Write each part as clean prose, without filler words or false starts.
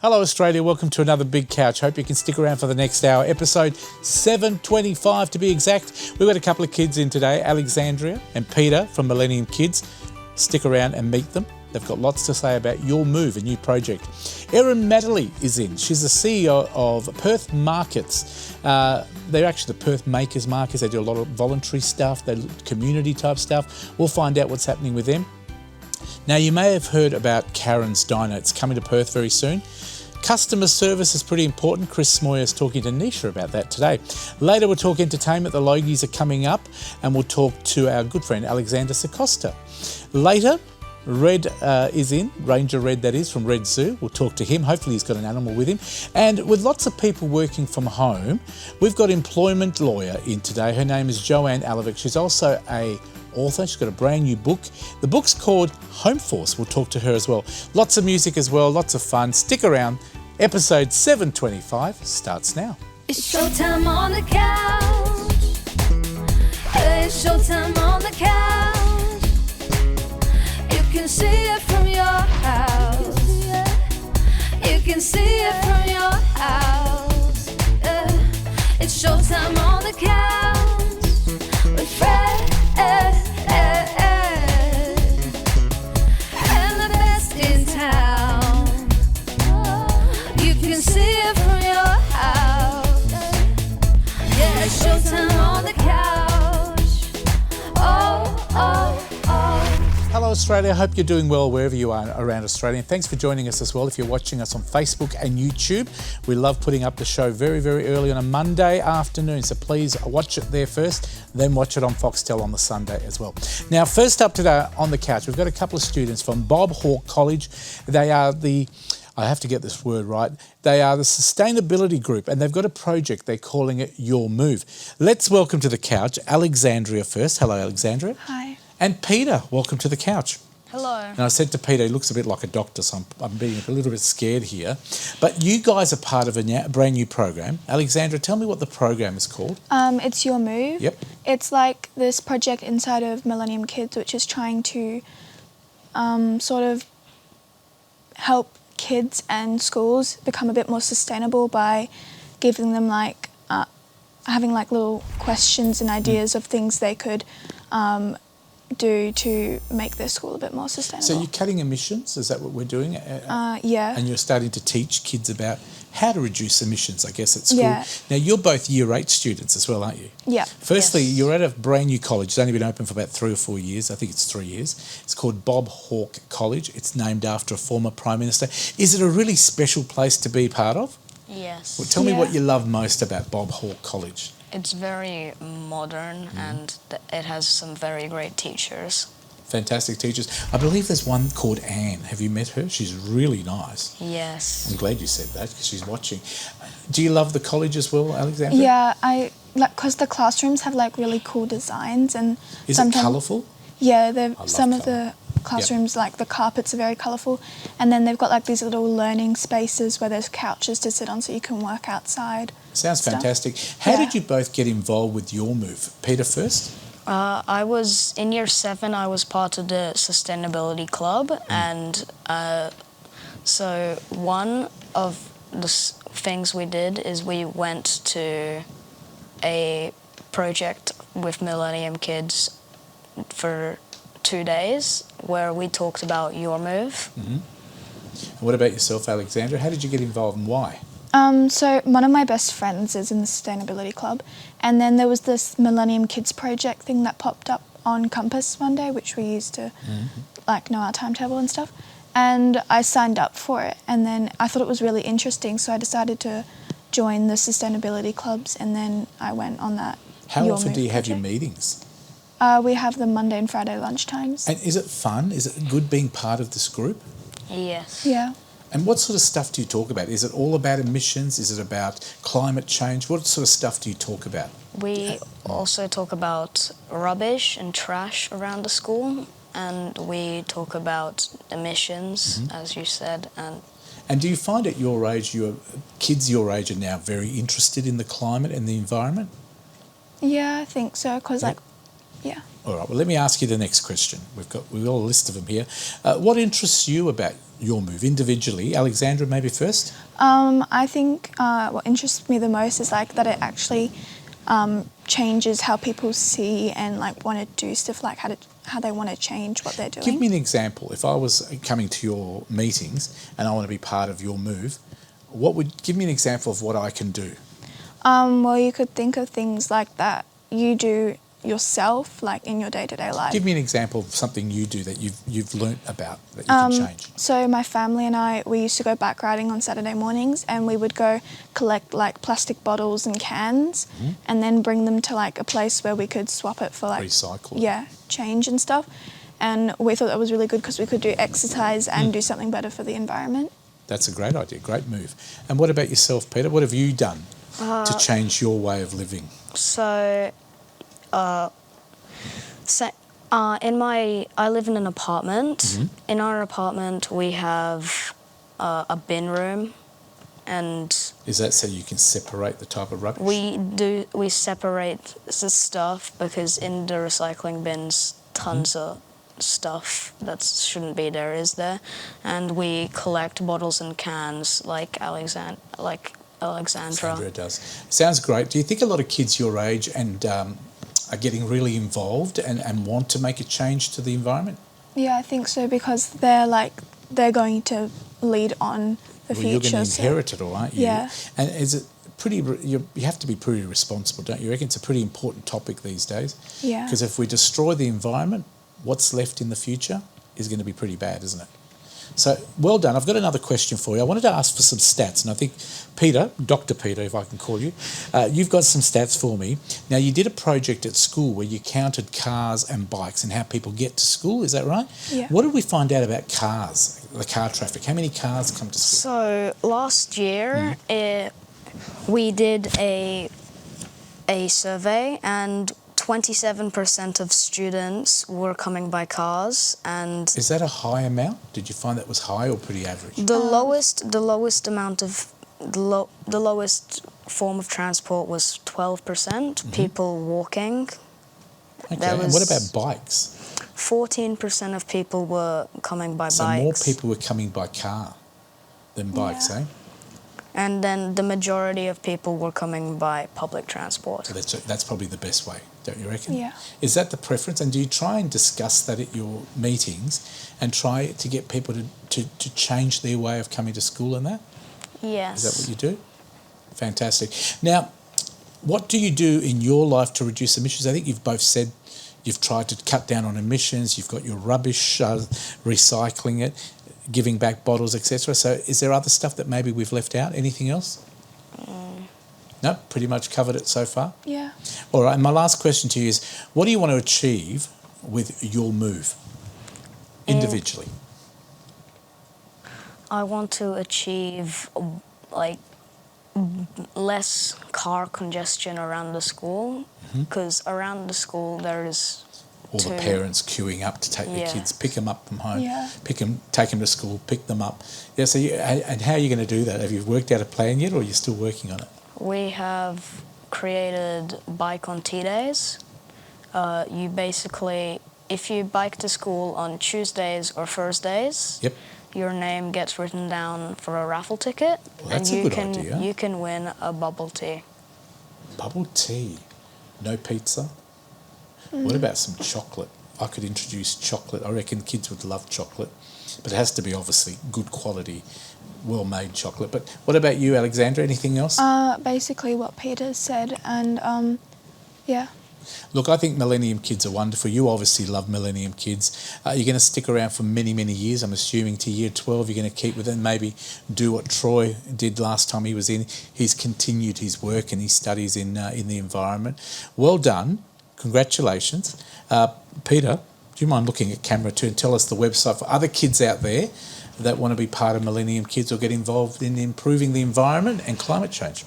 Hello Australia, welcome to another Big Couch. Hope you can stick around for the next hour. Episode 725 to be exact. We've got a couple of kids in today, Alexandria and Peter from Millennium Kids. Stick around and meet them. They've got lots to say about Your Move, a new project. Erin Madley is in. She's the CEO of Perth Markets. They're actually the Perth Makers Markets. They do a lot of voluntary stuff, they community type stuff. We'll find out what's happening with them. Now, you may have heard about Karen's Diner. It's coming to Perth very soon. Customer service is pretty important. Chris Smoyer is talking to Nisha about that today. Later, we'll talk entertainment. The Logies are coming up, and we'll talk to our good friend Alexander Sacosta. Later, Red is in, Ranger Red that is, from Red Zoo. We'll talk to him. Hopefully he's got an animal with him. And with lots of people working from home, we've got employment lawyer in today. Her name is Joanne Alavic. She's also a author. She's got a brand new book. The book's called Home Force. We'll talk to her as well. Lots of music as well, lots of fun. Stick around. Episode 725 starts now. It's showtime on the couch. It's showtime on the couch. You can see it from your house. You can see it from your house. It's showtime on the couch with Fred. And the best in town. You can see it from your house. Yeah, it's showtime on the couch. Oh, oh, oh. Hello Australia, I hope you're doing well wherever you are around Australia. And thanks for joining us as well if you're watching us on Facebook and YouTube. We love putting up the show very, very early on a Monday afternoon. So please watch it there first, then watch it on Foxtel on the Sunday as well. Now, first up today on the couch, we've got a couple of students from Bob Hawke College. They are I have to get this word right. They are the sustainability group, and they've got a project. They're calling it Your Move. Let's welcome to the couch Alexandria first. Hello, Alexandria. Hi. And Peter, welcome to the couch. Hello. And I said to Peter, he looks a bit like a doctor, so I'm being a little bit scared here. But you guys are part of a brand new program. Alexandra, tell me what the program is called. It's Your Move. Yep. It's like this project inside of Millennium Kids, which is trying to sort of help kids and schools become a bit more sustainable by giving them having little questions and ideas of things they could do to make their school a bit more sustainable. So you're cutting emissions, is that what we're doing? Yeah. And you're starting to teach kids about how to reduce emissions, I guess, at school. Yeah. Now, you're both Year 8 students as well, aren't you? Yeah. Firstly, Yes. You're at a brand new college. It's only been open for about 3 or 4 years. I think it's 3 years. It's called Bob Hawke College. It's named after a former Prime Minister. Is it a really special place to be part of? Yes. Well, tell me Yeah. what you love most about Bob Hawke College. It's very modern and it has some very great teachers. Fantastic teachers. I believe there's one called Anne. Have you met her? She's really nice. Yes. I'm glad you said that because she's watching. Do you love the college as well, Alexandra? Yeah, because the classrooms have really cool designs and Is it colourful? Yeah, love some of colour. the classrooms, the carpets are very colourful, and then they've got these little learning spaces where there's couches to sit on so you can work outside. Sounds stuff. fantastic. How Yeah. did you both get involved with Your Move? Peter first? I was in year 7. I was part of the sustainability club, and so one of the things we did is we went to a project with Millennium Kids for 2 days where we talked about Your Move. And what about yourself, Alexandra? How did you get involved and why? So one of my best friends is in the Sustainability Club, and then there was this Millennium Kids project thing that popped up on Compass one day, which we used to know our timetable and stuff, and I signed up for it, and then I thought it was really interesting, so I decided to join the Sustainability Clubs, and then I went on that. How Your often Move do you have your project. meetings? We have them Monday and Friday lunchtimes. And is it fun? Is it good being part of this group? Yes. Yeah. And what sort of stuff do you talk about? Is it all about emissions? Is it about climate change? What sort of stuff do you talk about? We also talk about rubbish and trash around the school, and we talk about emissions, as you said, And do you find at your age, kids your age are now very interested in the climate and the environment? Yeah, I think so, because Yeah. All right, well, let me ask you the next question. We've got a list of them here. What interests you about your move individually? Alexandra, maybe first? I think what interests me the most is like that it actually changes how people see and like want to do stuff, like how they want to change what they're doing. Give me an example. If I was coming to your meetings and I want to be part of your move, give me an example of what I can do? Well, you could think of things like that you do yourself, like in your day-to-day life. Give me an example of something you do that you've learnt about that you can change. So my family and I, we used to go bike riding on Saturday mornings, and we would go collect like plastic bottles and cans, and then bring them to like a place where we could swap it for like Recycle. Yeah, change and stuff. And we thought that was really good because we could do exercise and do something better for the environment. That's a great idea, great move. And what about yourself, Peter? What have you done to change your way of living? So, I live in an apartment. In our apartment, we have a bin room, and Is that so you can separate the type of rubbish? we separate the stuff because in the recycling bins, tons of stuff that shouldn't be there is there, and we collect bottles and cans like Alexandra. Alexandra does. Sounds great. Do you think a lot of kids your age and are getting really involved and want to make a change to the environment? Yeah, I think so, because they're going to lead on the Well, future. you're going to so- inherit it all, aren't you? Yeah. And is it pretty? You have to be pretty responsible, don't you reckon? It's a pretty important topic these days. Yeah. Because if we destroy the environment, what's left in the future is going to be pretty bad, isn't it? So, well done. I've got another question for you. I wanted to ask for some stats, and I think Peter, Dr. Peter, if I can call you, you've got some stats for me. Now, you did a project at school where you counted cars and bikes and how people get to school, is that right? Yeah. What did we find out about cars, the car traffic? How many cars come to school? So last year, we did a survey, and 27% of students were coming by cars, and Is that a high amount? Did you find that was high or pretty average? the lowest amount of the lowest form of transport was 12%. People walking. Okay, There and what was- about bikes? 14% of people were coming by So bikes. more people were coming by car than bikes, Yeah. eh? And then the majority of people were coming by public transport. So that's probably the best way, don't you reckon? Yeah. Is that the preference? And do you try and discuss that at your meetings and try to get people to change their way of coming to school and that? Yes. Is that what you do? Fantastic. Now, what do you do in your life to reduce emissions? I think you've both said you've tried to cut down on emissions, you've got your rubbish, recycling it, giving back bottles, etc. So is there other stuff that maybe we've left out? Anything else? No, pretty much covered it so far. Yeah. All right, and my last question to you is, what do you want to achieve with your move individually? I want to achieve like less car congestion around the school, because around the school there is All the parents queuing up to take their Yeah. kids, pick them up from home, Yeah. take them to school, pick them up. Yeah. So, and how are you going to do that? Have you worked out a plan yet, or are you still working on it? We have created bike on tea days. You basically, if you bike to school on Tuesdays or Thursdays, Yep. your name gets written down for a raffle ticket, Well, that's and a you good can idea. you can win a bubble tea. Bubble tea, no pizza. What about some chocolate? I could introduce chocolate. I reckon kids would love chocolate, but it has to be obviously good quality, well-made chocolate. But what about you, Alexandra? Anything else? Basically what Peter said, and yeah. Look, I think Millennium Kids are wonderful. You obviously love Millennium Kids. You're going to stick around for many, many years. I'm assuming to year 12 you're going to keep with it and maybe do what Troy did last time he was in. He's continued his work and his studies in the environment. Well done. Congratulations. Peter, do you mind looking at camera too and tell us the website for other kids out there that want to be part of Millennium Kids or get involved in improving the environment and climate change?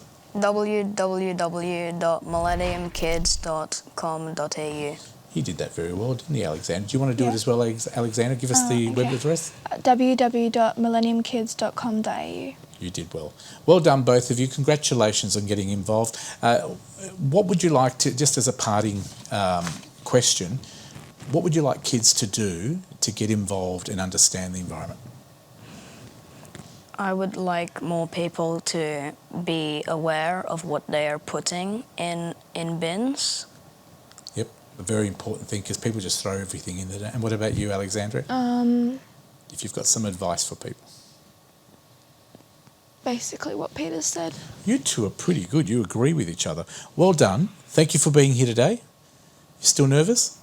www.millenniumkids.com.au. He did that very well, didn't he, Alexander? Do you want to do it Yeah. as well, Alexander? Give us the web okay. address. www.millenniumkids.com.au. You did well. Well done, both of you. Congratulations on getting involved. What would you like to, just as a parting question. What would you like kids to do to get involved and understand the environment? I would like more people to be aware of what they are putting in bins. Yep, a very important thing because people just throw everything in there. And what about you, Alexandria? If you've got some advice for people. Basically what Peter said. You two are pretty good. You agree with each other. Well done. Thank you for being here today. You still nervous?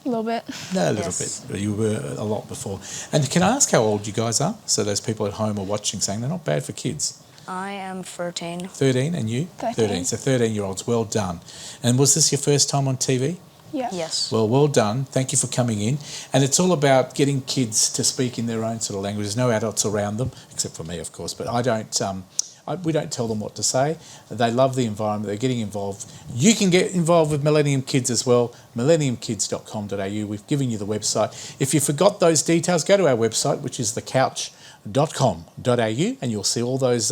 A little bit. No, a little Yes. bit. You were a lot before. And can I ask how old you guys are? So those people at home are watching saying they're not bad for kids. I am 13. 13 and you? 13. So 13-year-olds, well done. And was this your first time on TV? Yeah. Yes. Well done. Thank you for coming in. And it's all about getting kids to speak in their own sort of language. There's no adults around them, except for me, of course, but we don't tell them what to say. They love the environment. They're getting involved. You can get involved with Millennium Kids as well, millenniumkids.com.au. We've given you the website. If you forgot those details, go to our website, which is thecouch.com.au, and you'll see all those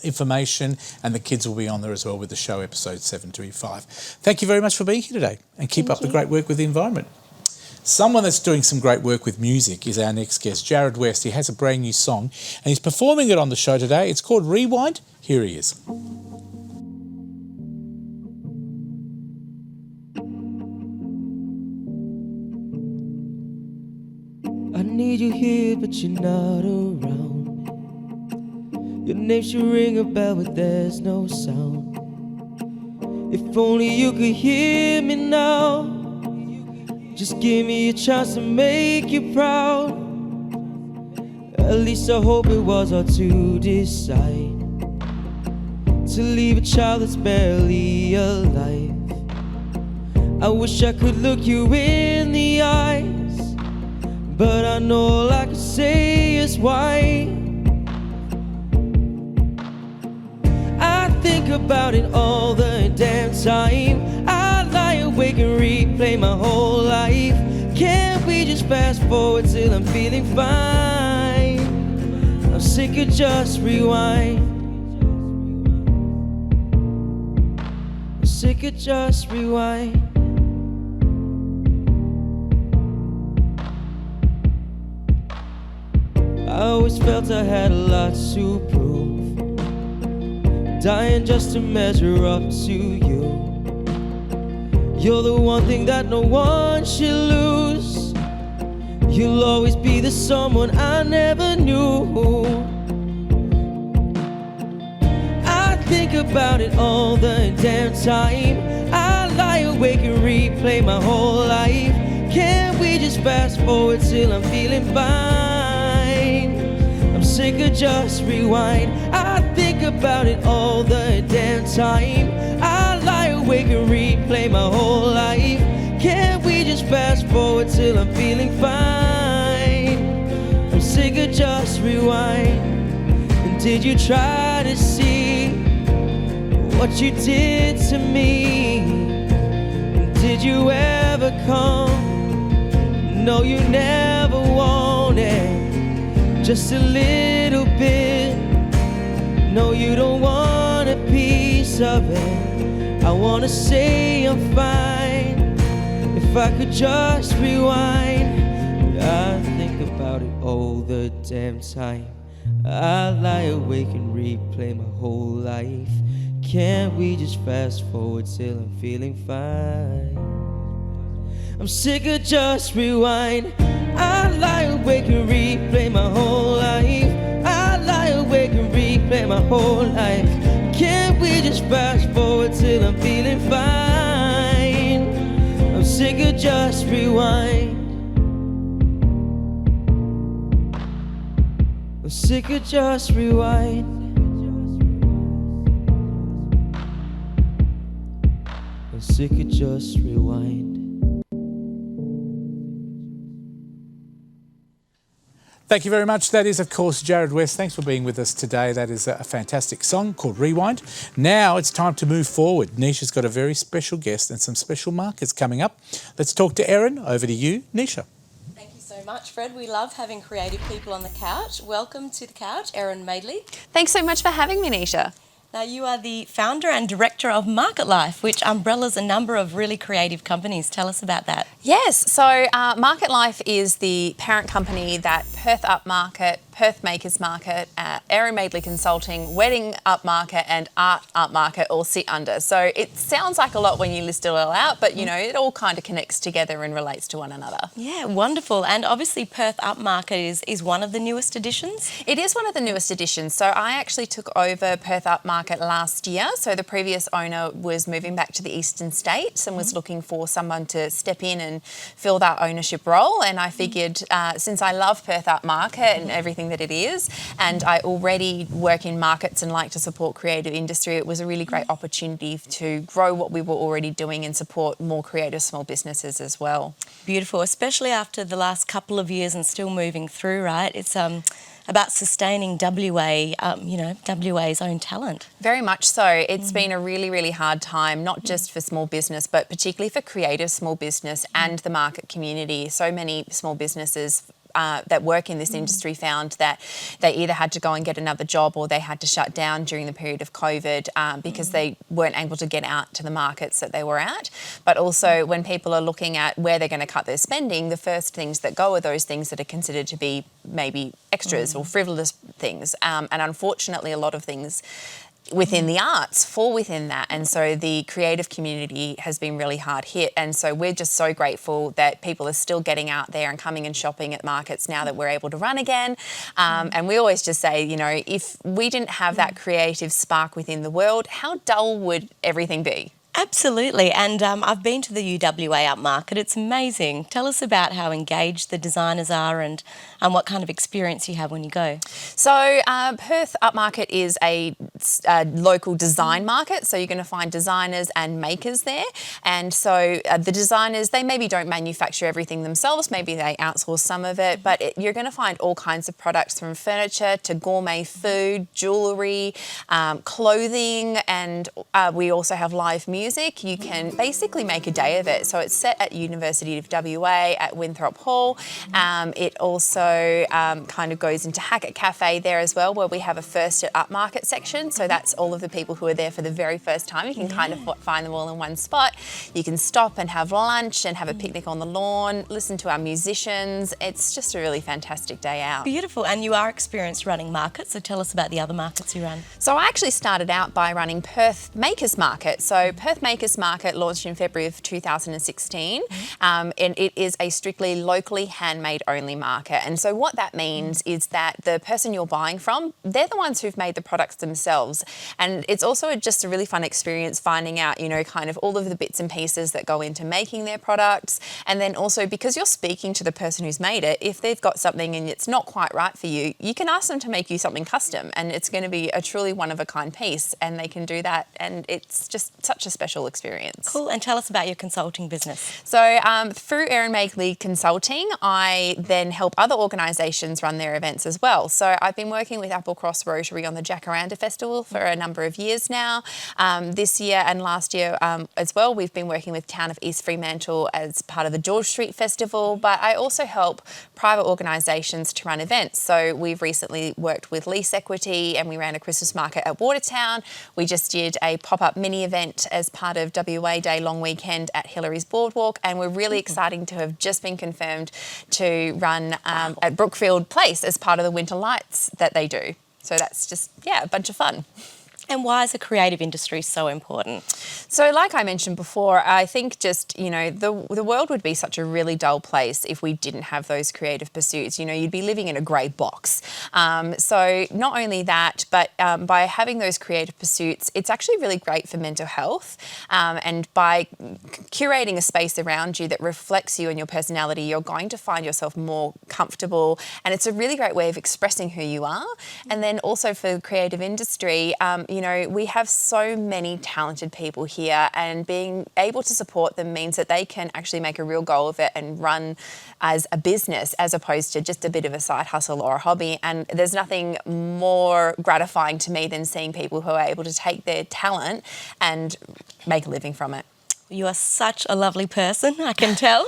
information, and the kids will be on there as well with the show episode 725. Thank you very much for being here today, and keep up the great work with the environment. Someone that's doing some great work with music is our next guest, Jared West. He has a brand new song and he's performing it on the show today. It's called Rewind. Here he is. I need you here, but you're not around. Your name should ring a bell, but there's no sound. If only you could hear me now. Just give me a chance to make you proud. At least I hope it was all to decide to leave a child that's barely alive. I wish I could look you in the eyes, but I know all I can say is why. I think about it all the damn time. I lie awake and replay my whole life. Can't we just fast forward till I'm feeling fine? I'm sick of just rewind. I'm sick of just rewind. I always felt I had a lot to prove, dying just to measure up to you. You're the one thing that no one should lose. You'll always be the someone I never knew. I think about it all the damn time. I lie awake and replay my whole life. Can't we just fast forward till I'm feeling fine? I'm sick of just rewind. I think about it all the damn time. I lie awake and replay my whole life. Can't we just fast forward till I'm feeling fine? I'm sick of just rewind. And did you try to see what you did to me? And did you ever come? No, you never wanted just a little bit. No, you don't want a piece of it. I wanna say I'm fine if I could just rewind. I think about it all the damn time. I lie awake and replay my whole life. Can't we just fast forward till I'm feeling fine? I'm sick of just rewind. I lie awake and replay my whole life. I lie awake and replay my whole life. Can't we just fast forward till I'm feeling fine? I'm sick of just rewind. I'm sick of just rewind. I'm sick of just rewind. Thank you very much. That is, of course, Jared West. Thanks for being with us today. That is a fantastic song called Rewind. Now it's time to move forward. Nisha's got a very special guest and some special markers coming up. Let's talk to Erin. Over to you, Nisha. Thank you so much, Fred. We love having creative people on the couch. Welcome to the couch, Erin Madeley. Thanks so much for having me, Nisha. Now, you are the founder and director of Market Life, which umbrellas a number of really creative companies. Tell us about that. Yes, so Market Life is the parent company that Perth Upmarket, Perth Makers Market, Erin Madeley Consulting, Wedding Upmarket and Art Upmarket all sit under. So it sounds like a lot when you list it all out, but you know, it all kind of connects together and relates to one another. Yeah, wonderful. And obviously Perth Upmarket is one of the newest additions. It is one of the newest additions. So I actually took over Perth Upmarket last year. So the previous owner was moving back to the eastern states and was looking for someone to step in and fill that ownership role. And I figured since I love Perth Upmarket and everything that it is, and I already work in markets and like to support creative industry, it was a really great opportunity to grow what we were already doing and support more creative small businesses as well. Beautiful, especially after the last couple of years and still moving through, right? It's about sustaining WA's own talent. Very much so. It's been a really, really hard time, not just for small business, but particularly for creative small business and the market community. So many small businesses that work in this industry found that they either had to go and get another job or they had to shut down during the period of COVID because they weren't able to get out to the markets that they were at. But also when people are looking at where they're going to cut their spending, the first things that go are those things that are considered to be maybe extras or frivolous things. And unfortunately, a lot of things within the arts fall within that, and so the creative community has been really hard hit, and so we're just so grateful that people are still getting out there and coming and shopping at markets now that we're able to run again. And we always just say, you know, if we didn't have that creative spark within the world, how dull would everything be? Absolutely, and I've been to the UWA Upmarket. It's amazing. Tell us about how engaged the designers are and what kind of experience you have when you go. So Perth Upmarket is a local design market, so you're going to find designers and makers there. And so the designers, they maybe don't manufacture everything themselves, maybe they outsource some of it, but you're going to find all kinds of products from furniture to gourmet food, jewellery, clothing, and we also have live music. You can basically make a day of it. So it's set at University of WA at Winthrop Hall. It also kind of goes into Hackett Cafe there as well, where we have a first at Upmarket section. So that's all of the people who are there for the very first time. You can kind of find them all in one spot. You can stop and have lunch and have a picnic on the lawn, listen to our musicians. It's just a really fantastic day out. Beautiful, and you are experienced running markets, so tell us about the other markets you run. So I actually started out by running Perth Makers Market. So Perth Makers Market launched in February of 2016, and it is a strictly locally handmade only market. And so what that means is that the person you're buying from, they're the ones who've made the products themselves. And it's also just a really fun experience finding out, you know, kind of all of the bits and pieces that go into making their products. And then also because you're speaking to the person who's made it, if they've got something and it's not quite right for you, you can ask them to make you something custom, and it's going to be a truly one-of-a-kind piece, and they can do that, and it's just such a special experience. Cool, and tell us about your consulting business. So through Erin Madeley Consulting, I then help other organisations run their events as well. So I've been working with Applecross Rotary on the Jacaranda Festival for a number of years now. This year and last year as well, we've been working with Town of East Fremantle as part of the George Street Festival, but I also help private organisations to run events. So we've recently worked with Lease Equity and we ran a Christmas market at Watertown. We just did a pop-up mini event as part of WA Day long weekend at Hillary's Boardwalk, and we're really exciting to have just been confirmed to run at Brookfield Place as part of the Winter Lights that they do. So that's just, yeah, a bunch of fun. And why is the creative industry so important? So like I mentioned before, I think just, you know, the world would be such a really dull place if we didn't have those creative pursuits. You know, you'd be living in a grey box. So not only that, but by having those creative pursuits, it's actually really great for mental health. And by curating a space around you that reflects you and your personality, you're going to find yourself more comfortable. And it's a really great way of expressing who you are. And then also for the creative industry, you know, we have so many talented people here, and being able to support them means that they can actually make a real go of it and run as a business as opposed to just a bit of a side hustle or a hobby. And there's nothing more gratifying to me than seeing people who are able to take their talent and make a living from it. You are such a lovely person, I can tell.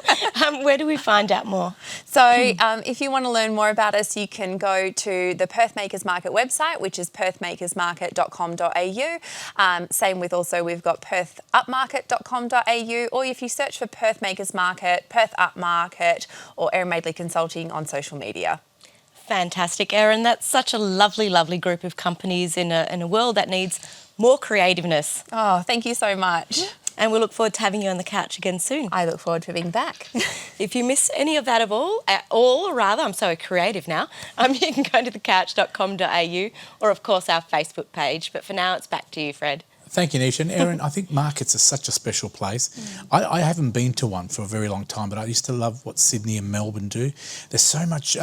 Where do we find out more? So if you want to learn more about us, you can go to the Perth Makers Market website, which is perthmakersmarket.com.au. Same with also we've got perthupmarket.com.au, or if you search for Perth Makers Market, Perth Up Market, or Erin Madeley Consulting on social media. Fantastic, Erin. That's such a lovely, lovely group of companies in a world that needs more creativeness. Oh, thank you so much. And we look forward to having you on the couch again soon. I look forward to being back. If you miss any of that I'm so creative now, you can go to thecouch.com.au or, of course, our Facebook page. But for now, it's back to you, Fred. Thank you, Nisha. And Erin, I think markets are such a special place. I haven't been to one for a very long time, but I used to love what Sydney and Melbourne do. There's so much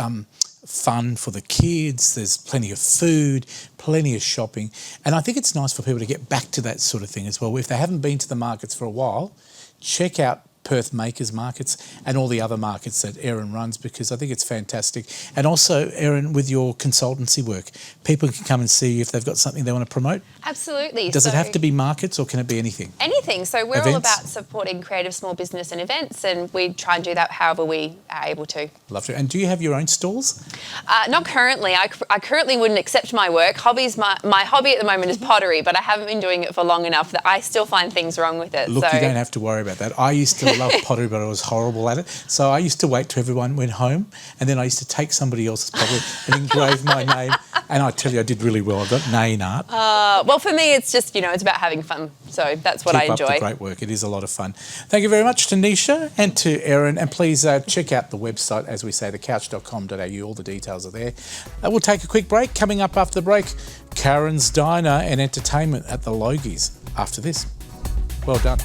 fun for the kids. There's plenty of food, plenty of shopping. And I think it's nice for people to get back to that sort of thing as well. If they haven't been to the markets for a while, check out Perth Makers Markets and all the other markets that Erin runs, because I think it's fantastic. And also, Erin, with your consultancy work, people can come and see if they've got something they want to promote. Absolutely. Does it have to be markets, or can it be anything? Anything. So we're all Events? about supporting creative small business and events, and we try and do that however we are able to. Love to. And do you have your own stalls? Not currently. I currently wouldn't accept my work. My hobby at the moment is pottery, but I haven't been doing it for long enough that I still find things wrong with it. Look, you don't have to worry about that. I used to love pottery, but I was horrible at it. So I used to wait till everyone went home, and then I used to take somebody else's pottery and engrave my name. And I tell you, I did really well. I got an A in art. Well, for me, it's just, it's about having fun. So that's what I enjoy. Keep up the great work. It is a lot of fun. Thank you very much to Nisha and to Erin. And please check out the website, as we say, thecouch.com.au. All the details are there. We'll take a quick break. Coming up after the break, Karen's Diner and Entertainment at the Logies after this. Well done.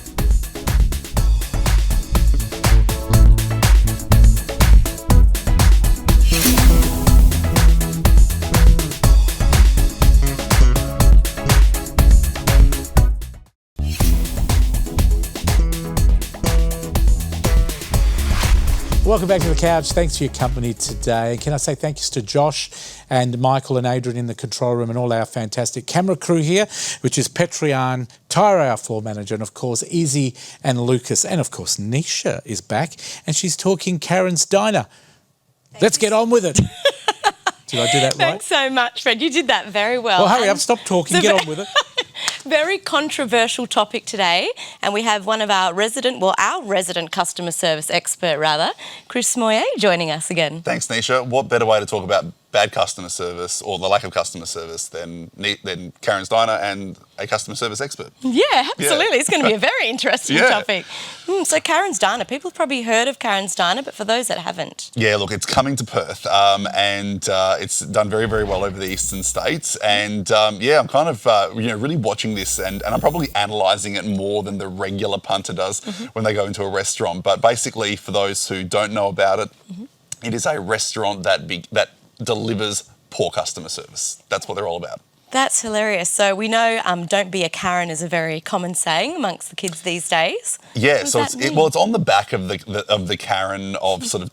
Welcome back to The Couch. Thanks for your company today. Can I say thank yous to Josh and Michael and Adrian in the control room, and all our fantastic camera crew here, which is Petrian, Tyra, our floor manager, and of course Izzy and Lucas, and of course Nisha is back, and she's talking Karen's Diner. Let's get on with it. Did I do that right? Thanks so much, Fred. You did that very well. Well, hurry up, stop talking, get on with it. Very controversial topic today, and we have our resident customer service expert, Chris Moyer, joining us again. Thanks, Nisha. What better way to talk about bad customer service, or the lack of customer service, than Karen's Diner and a customer service expert? Yeah, absolutely. Yeah. It's going to be a very interesting topic. So Karen's Diner, people have probably heard of Karen's Diner, but for those that haven't. Yeah, look, it's coming to Perth, and it's done very, very well over the eastern states. And I'm kind of really watching this, and I'm probably analysing it more than the regular punter does when they go into a restaurant. But basically, for those who don't know about it, it is a restaurant that delivers poor customer service. That's what they're all about. That's hilarious. So we know don't be a Karen is a very common saying amongst the kids these days. Yeah, so it's on the back of the Karen of sort of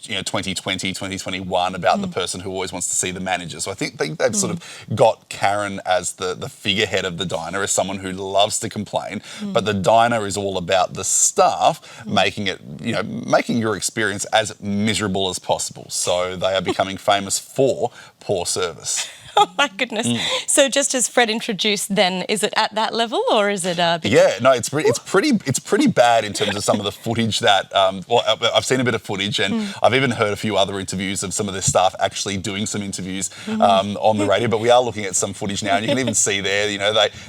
2020, 2021 about the person who always wants to see the manager. So I think they've sort of got Karen as the figurehead of the diner, as someone who loves to complain, but the diner is all about the staff making your experience as miserable as possible. So they are becoming famous for poor service. Oh my goodness! So just as Fred introduced, then is it at that level, or is it? Yeah, no, it's pretty bad in terms of some of the footage that. I've seen a bit of footage, and I've even heard a few other interviews of some of their staff actually doing some interviews on the radio. But we are looking at some footage now, and you can even see there,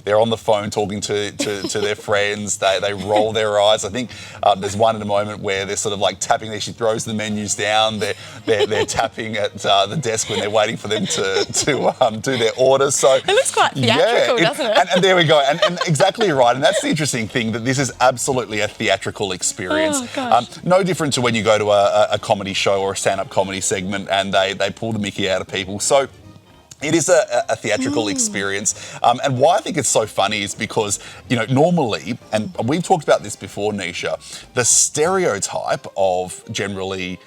they're on the phone talking to their friends. They roll their eyes. I think there's one in a moment where they're sort of like tapping. She throws the menus down. They're tapping at the desk when they're waiting for them to do their orders. So it looks quite theatrical, doesn't it? And there we go. And exactly right. And that's the interesting thing, that this is absolutely a theatrical experience. Oh, gosh. No different to when you go to a comedy show or a stand-up comedy segment and they pull the mickey out of people. So it is a theatrical experience. And why I think it's so funny is because, normally, and we've talked about this before, Nisha, the stereotype of generally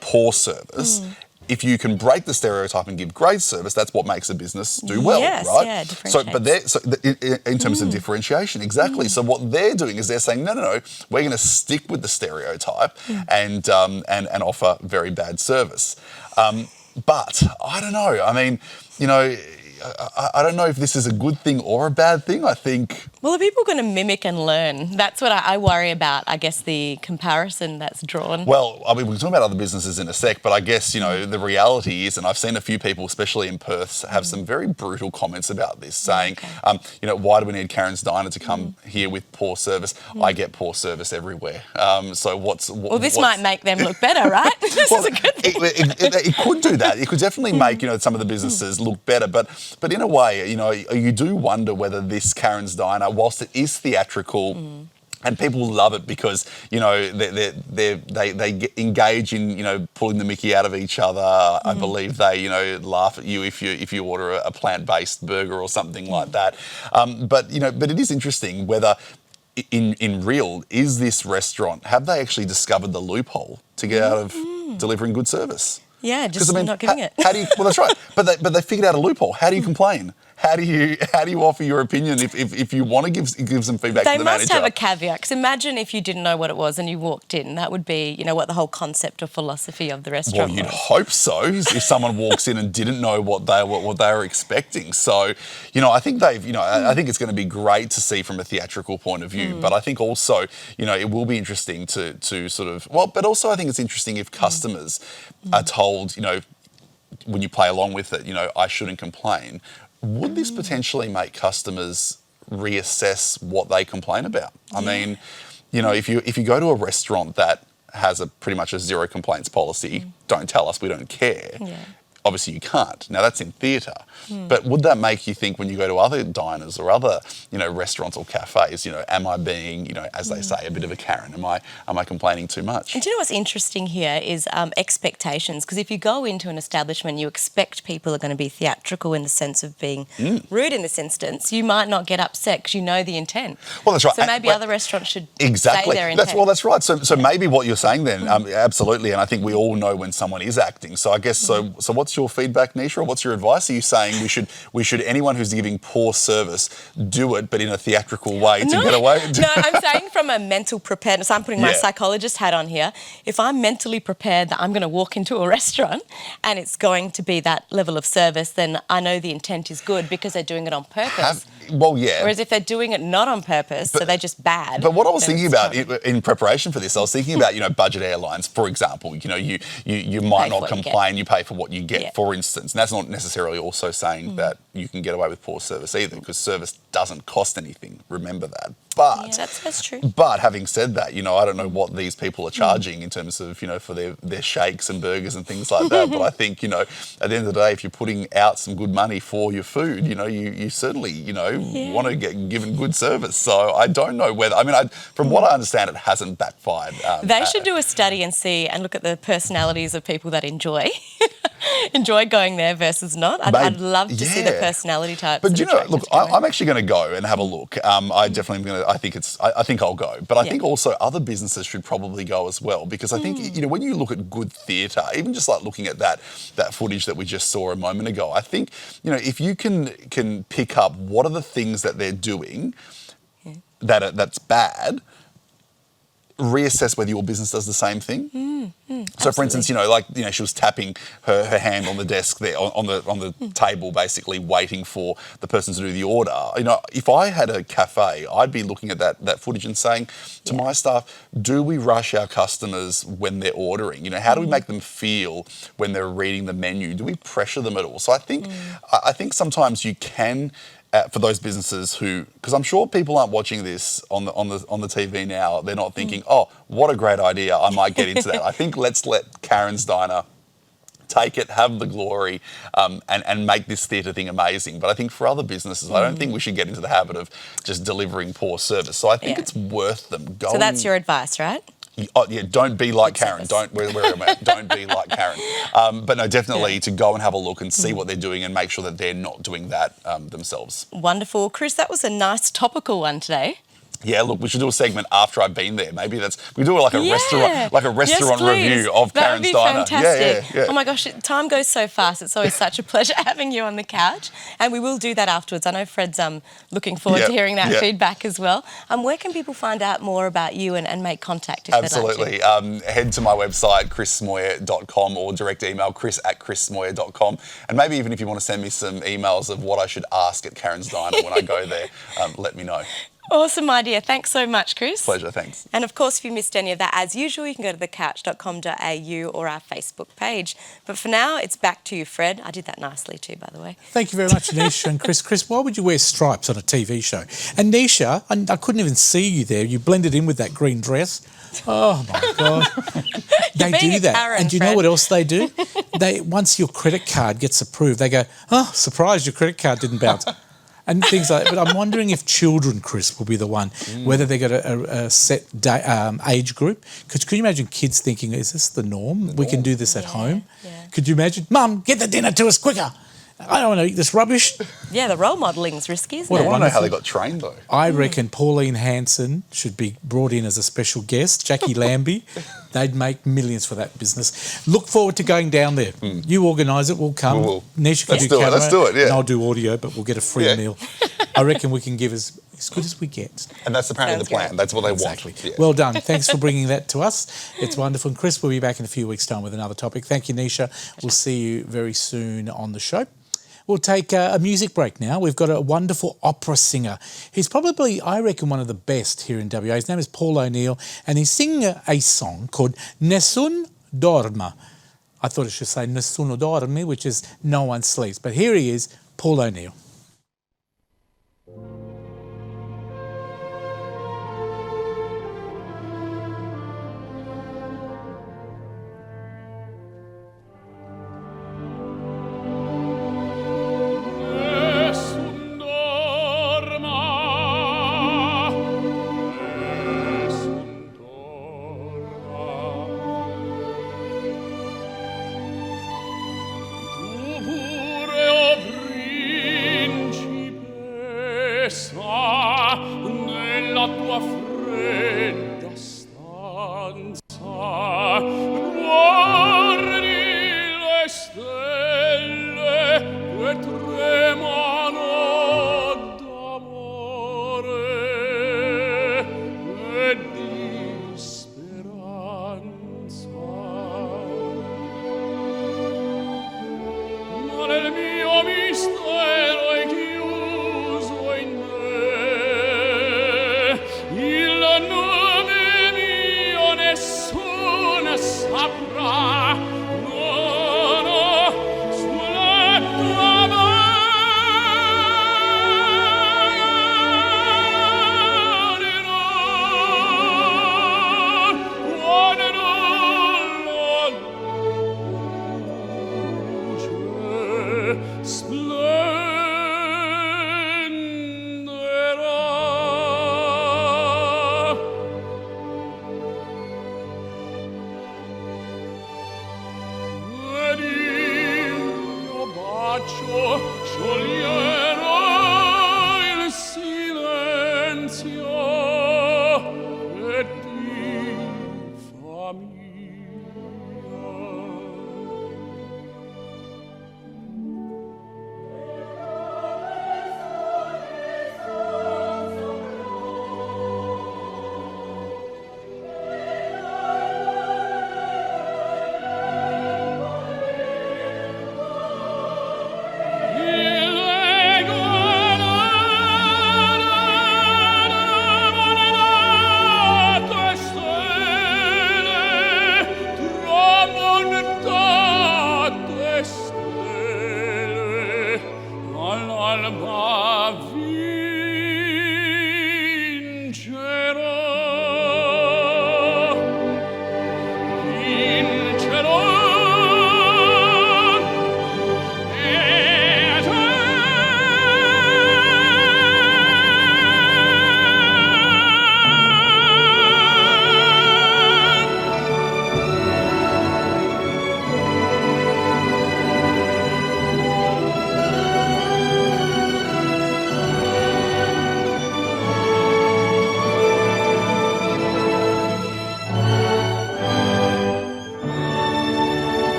poor service if you can break the stereotype and give great service, that's what makes a business do well, Yes, right? yeah, so, but in terms Mm. of differentiation, exactly. So what they're doing is they're saying, no, we're going to stick with the stereotype and offer very bad service. But I don't know. I mean, you know, I don't know if this is a good thing or a bad thing. I think... Well, are people going to mimic and learn? That's what I worry about, I guess, the comparison that's drawn. Well, I mean, we can talk about other businesses in a sec, but I guess, you know, the reality is, and I've seen a few people, especially in Perth, have some very brutal comments about this, saying, you know, why do we need Karen's Diner to come here with poor service? I get poor service everywhere. So Well, this might make them look better, right? This is a good thing. It could do that. It could definitely make, you know, some of the businesses look better. But in a way, you know, you do wonder whether this Karen's Diner, whilst it is theatrical, and people love it because, you know, they engage in, you know, pulling the mickey out of each other. I believe they, you know, laugh at you if you order a plant-based burger or something like that. But it is interesting whether in real, is this restaurant, have they actually discovered the loophole to get out of delivering good service? Yeah, just not giving it. How do you? Well, that's right. But they figured out a loophole. How do you complain? How do you offer your opinion if you want to give some feedback to the manager? They must have a caveat, because imagine if you didn't know what it was and you walked in. That would be, you know, what the whole concept or philosophy of the restaurant Well, you'd was. hope so, if someone walks in and didn't know what they were expecting. So, you know, I think I think it's going to be great to see from a theatrical point of view. But I think also, you know, it will be interesting to sort of, but also I think it's interesting if customers are told, you know, when you play along with it, you know, I shouldn't complain. Would this potentially make customers reassess what they complain about? I mean, you know, if you go to a restaurant that has pretty much a zero complaints policy, don't tell us, we don't care. Yeah. Obviously you can't. Now that's in theatre. But would that make you think when you go to other diners or other, you know, restaurants or cafes, you know, am I being, you know, as they say, a bit of a Karen? Am I complaining too much? And do you know what's interesting here is expectations, because if you go into an establishment, you expect people are going to be theatrical in the sense of being rude in this instance, you might not get upset because you know the intent. Well, that's right. So maybe other restaurants should exactly. say their intent. That's right. So maybe what you're saying then, absolutely, and I think we all know when someone is acting. So I guess so what's your feedback, Nisha, or what's your advice? Are you saying we should anyone who's giving poor service do it, but in a theatrical way to get away? No, I'm saying from a mental preparedness. I'm putting my Yeah. psychologist hat on here. If I'm mentally prepared that I'm going to walk into a restaurant and it's going to be that level of service, then I know the intent is good because they're doing it on purpose. Whereas if they're doing it not on purpose, so they're just bad. But what I was then thinking it's about trouble. in preparation for this, I was thinking about, you know, budget airlines, for example. You know, you might Pay for not what you get. complain, you pay for what you get, Yeah. for instance. And that's not necessarily also saying that you can get away with poor service either, because service doesn't cost anything. Remember that. But Yeah, that's true. But having said that, you know, I don't know what these people are charging in terms of, you know, for their shakes and burgers and things like that. But I think, you know, at the end of the day, if you're putting out some good money for your food, you know, you certainly, you know, want to get given good service. So I don't know whether, I mean, from what I understand, it hasn't backfired. They should do a study and look at the personalities of people that enjoy going there versus not. I'd love to see the personality types. But that you know, attract look, us to go in. I'm actually going to go and have a look. I definitely am going to. I think I'll go. But I think also other businesses should probably go as well, because I think you know, when you look at good theatre, even just like looking at that footage that we just saw a moment ago, I think, you know, if you can pick up what are the things that they're doing that's bad, reassess whether your business does the same thing. So, for instance, you know, like, you know, she was tapping her hand on the desk there, on the table, basically waiting for the person to do the order. You know, if I had a cafe, I'd be looking at that footage and saying to my staff, do we rush our customers when they're ordering? You know, how do we make them feel when they're reading the menu? Do we pressure them at all? So I think sometimes you can. For those businesses who, because I'm sure people aren't watching this on the TV now, they're not thinking, oh, what a great idea, I might get into that. I think let's let Karen's Diner take it, have the glory, and make this theatre thing amazing. But I think for other businesses, I don't think we should get into the habit of just delivering poor service. So I think it's worth them going. So that's your advice, right? Oh, yeah, don't be like Karen. Don't where am I? Don't be like Karen. But no, definitely to go and have a look and see what they're doing and make sure that they're not doing that themselves. Wonderful. Chris, that was a nice topical one today. Yeah, look, we should do a segment after I've been there. Maybe we do like a restaurant, Yes, review of that Karen's would be Diner. fantastic. Yeah. Oh my gosh, time goes so fast. It's always such a pleasure having you on the couch, and we will do that afterwards. I know Fred's looking forward to hearing that feedback as well. Where can people find out more about you and make contact if Absolutely. they'd like to? Head to my website, chrissmoyer.com, or direct email chris@chrissmoyer.com. And maybe even if you want to send me some emails of what I should ask at Karen's Diner when I go there, let me know. Awesome idea. Thanks so much, Chris. Pleasure, thanks. And of course, if you missed any of that, as usual, you can go to thecouch.com.au or our Facebook page. But for now, it's back to you, Fred. I did that nicely too, by the way. Thank you very much, Nisha and Chris. Chris, why would you wear stripes on a TV show? And Nisha, I couldn't even see you there. You blended in with that green dress. Oh, my God. They do that. Karen, and do you know what else they do? Once your credit card gets approved, they go, oh, surprise, your credit card didn't bounce. And things like that. But I'm wondering if children, Chris, will be the one, whether they got a set age group. Could you imagine kids thinking, is this the norm? We can do this at home. Yeah. Could you imagine, Mum, get the dinner to us quicker. I don't want to eat this rubbish. Yeah, the role modeling's risky, isn't I it? want to know how they got trained, though. I reckon Pauline Hanson should be brought in as a special guest, Jackie Lambie. They'd make millions for that business. Look forward to going down there. You organise it, we'll come. We'll. Nisha can Let's do do it, camera, let's do it, yeah. and I'll do audio, but we'll get a free meal. I reckon we can give as good as we get. And that's apparently the plan. great. That's what they Exactly. want. Yeah. Well done. Thanks for bringing that to us. It's wonderful. And Chris, we'll be back in a few weeks' time with another topic. Thank you, Nisha. We'll see you very soon on the show. We'll take a music break now. We've got a wonderful opera singer. He's probably, I reckon, one of the best here in WA. His name is Paul O'Neill, and he's singing a song called Nessun Dorma. I thought it should say Nessuno Dormi, which is no one sleeps. But here he is, Paul O'Neill.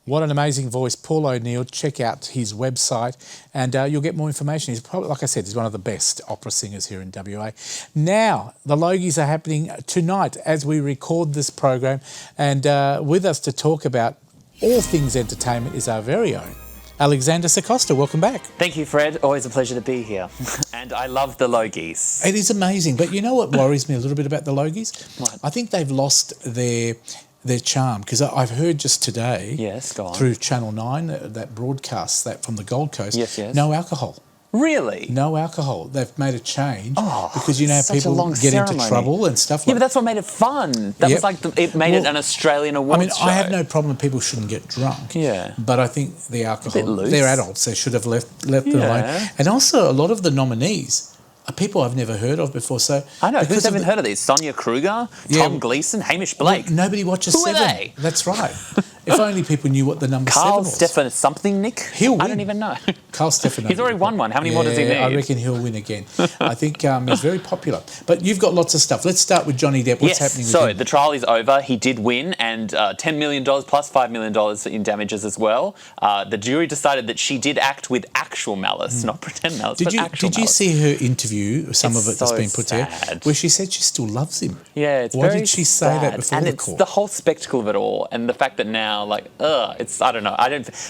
What an amazing voice, Paul O'Neill. Check out his website and you'll get more information. He's probably, like I said, he's one of the best opera singers here in WA. Now, the Logies are happening tonight as we record this program, and with us to talk about all things entertainment is our very own Alexander Sacosta. Welcome back. Thank you, Fred. Always a pleasure to be here. And I love the Logies. It is amazing, but you know what worries me a little bit about the Logies? What? I think they've lost their charm, because I've heard just today, Yes, go on. through Channel 9, that broadcast that from the Gold Coast, Yes, yes. no alcohol. Really? No alcohol. They've made a change Oh, because you know how such a people long get into ceremony. trouble and stuff Yeah, like but that's what made it fun. That Yep. was like, it made it Well, an Australian awards I mean, show. I have no problem. People shouldn't get drunk. Yeah. But I think the alcohol, bit loose. they're adults. They should have left them alone. Yeah. And also, a lot of the nominees are people I've never heard of before. So I know, because who's of even the- heard of these? Sonia Kruger, Yeah. Tom Gleeson, Hamish Blake. Well, nobody watches Who are Seven. they? That's right. If only people knew what the number Carl 7 was. Stefan something, Nick? He'll I win. don't even know. Carl Stefan. He's already won one. How many more does he need? I reckon he'll win again. I think he's very popular. But you've got lots of stuff. Let's start with Johnny Depp. What's happening with so him? the trial is over. He did win, and $10 million plus $5 million in damages as well. The jury decided that she did act with actual malice, not pretend malice, but actual Did you malice. see her interview, some It's of it that's so been put sad. there, where she said she still loves him? Yeah, it's Why very did she say that sad. before and the it's court? the whole spectacle of it all, and the fact that now, like, it's, I don't know,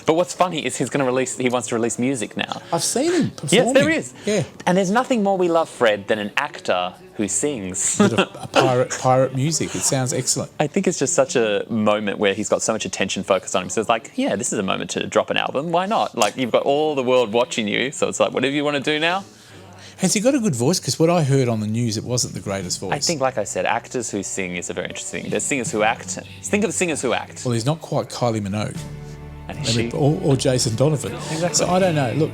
but what's funny is he wants to release music now. I've seen him performing. Yes, there is. Yeah. And there's nothing more we love, Fred, than an actor who sings. Bit of a pirate music. It sounds excellent. I think it's just such a moment where he's got so much attention focused on him. So it's like, yeah, this is a moment to drop an album. Why not? Like, you've got all the world watching you. So it's like, whatever you want to do now. Has he got a good voice? Because what I heard on the news, it wasn't the greatest voice. I think, like I said, actors who sing is a very interesting thing. There's singers who act. Think of singers who act. Well, he's not quite Kylie Minogue. And is she? Or Jason Donovan. Exactly. So I don't know. Look,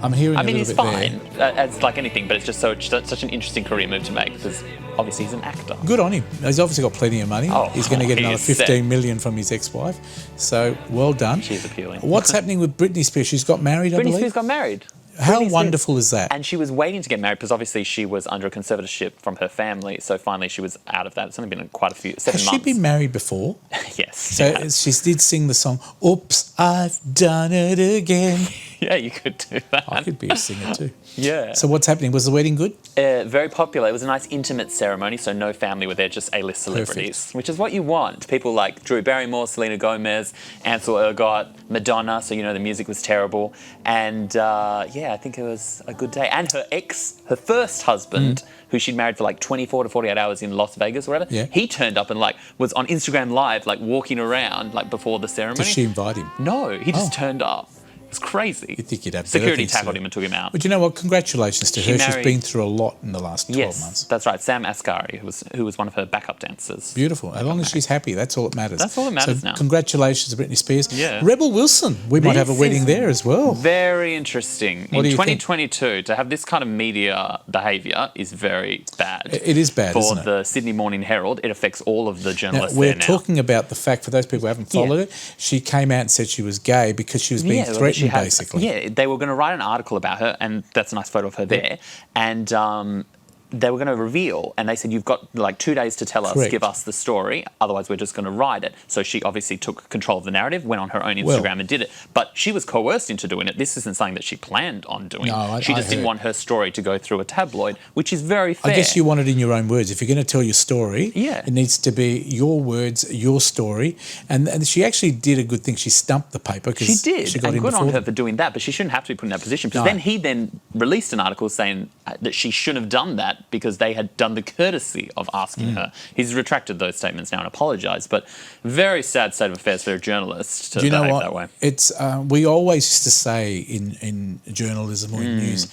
I'm hearing I a mean, little he's bit fine, there. as like anything, but it's just such an interesting career move to make because obviously he's an actor. Good on him. He's obviously got plenty of money. Oh, he's going to get he another is set. 15 million from his ex-wife. So well done. She's appealing. What's happening with Britney Spears? She's got married, I Britney believe. Spears got married. How Britney Spears. wonderful is that? And she was waiting to get married because obviously she was under a conservatorship from her family. So finally she was out of that. It's only been quite a few, 7 Has months. she been married before? Yes. So yeah. she did sing the song, Oops, I've done it again. Yeah, you could do that. I could be a singer too. Yeah. So what's happening? Was the wedding good? Very popular. It was a nice intimate ceremony, so no family were there, just A-list celebrities, which is what you want. People like Drew Barrymore, Selena Gomez, Ansel Elgort, Madonna, so you know the music was terrible. And yeah, I think it was a good day. And her first husband, who she'd married for like 24 to 48 hours in Las Vegas or whatever, Yeah. he turned up and like was on Instagram Live, like walking around like before the ceremony. Did she invite him? No, he just Oh. turned up. It's crazy. You'd think you'd have Security better things to tackled do. him and took him out. But you know what? Congratulations to She her. She's married- been through a lot in the last 12 Yes, months. that's right. Sam Asghari, who was one of her backup dancers. Beautiful. As long as she's happy, that's all that matters. That's all that matters so now. Congratulations to Britney Spears. Yeah. Rebel Wilson. We might have a This wedding is there as well. Very interesting. What do In you think? 2022, to have this kind of media behaviour is very bad. It is bad, For isn't it? the Sydney Morning Herald, it affects all of the Now, journalists we're there now. talking about the fact, for those people who haven't followed Yeah. it, she came out and said she was gay because she was being well, threatened, she had- basically. Yeah, they were going to write an article about her, and that's a nice photo of her there. And they were going to reveal, and they said, you've got like 2 days to tell us, Correct. give us the story, otherwise we're just going to write it. So she obviously took control of the narrative, went on her own Instagram Well- and did it. But she was coerced into doing it. This isn't something that she planned on doing. No, she I just didn't heard. want her story to go through a tabloid, which is very fair. I guess you want it in your own words. If you're going to tell your story, Yeah. it needs to be your words, your story. And she actually did a good thing. She stumped the paper. 'Cause She did, She got and in good on before her them. for doing that, but she shouldn't have to be put in that position. Because No. then he then released an article saying that she shouldn't have done that because they had done the courtesy of asking Mm. her. He's retracted those statements now and apologised, but very sad state of affairs for a journalist to Do you know behave what? that way. It's we always used to say in journalism or in news,